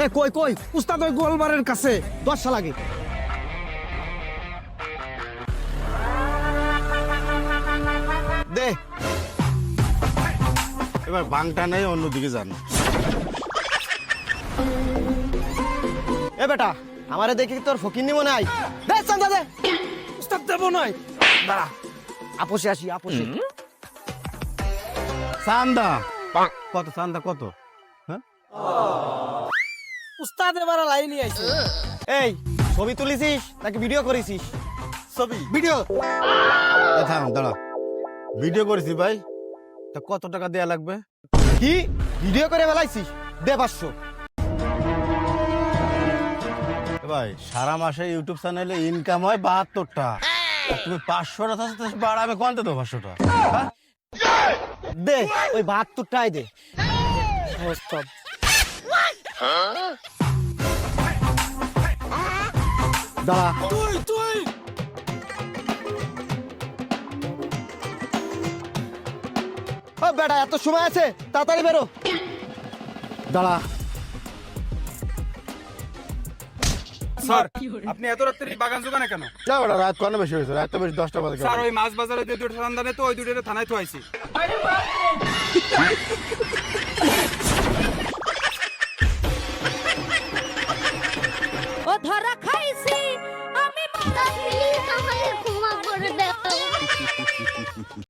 এ কই কই উস্তাদ ওই গোলবারের কাছে 10 লাগে। দে এবার বাংটা নেই, অন্যদিকে যান। এ বেটা আমারে দেখি তোর ফকিন্নি মনে হয়, দে চান্দা দে। উস্তাদ দেব নয়, দাঁড়া আপোষে আসি আপোষে। চান্দা কত? চান্দা কত? হ্যাঁ উস্তাদ এবার লাইনই আইছে। এই ছবি তুলিছিস নাকি ভিডিও করেছিস? ছবি ভিডিও। থাম, দাঁড়া। ভিডিও করেছি ভাই, তা কত টাকা দেয়া লাগবে? কি ভিডিও করে বেলাইছিস? দে 500। ভাই সারা মাসে ইউটিউব চ্যানেলে ইনকাম হয় 72টা, আর তুমি 500টা বাড়াবে কোনটা তো 500টা? দে ওই 72টাই দে। উস্তাদ দাঁড়া। তুই ও বেটা এত সময় আছে, তাড়াতাড়ি বেরো। দাঁড়া। স্যার আপনি এত রাত্রে বাগান দোকানে কেন? না বেটা, রাত কত বেশি হয়েছে? রাত তো বেশি 10টা বাজে। স্যার ওই মাছ বাজারে যে দুটো সন্ধানে তো ওই দুটো থানায় তো আইছি।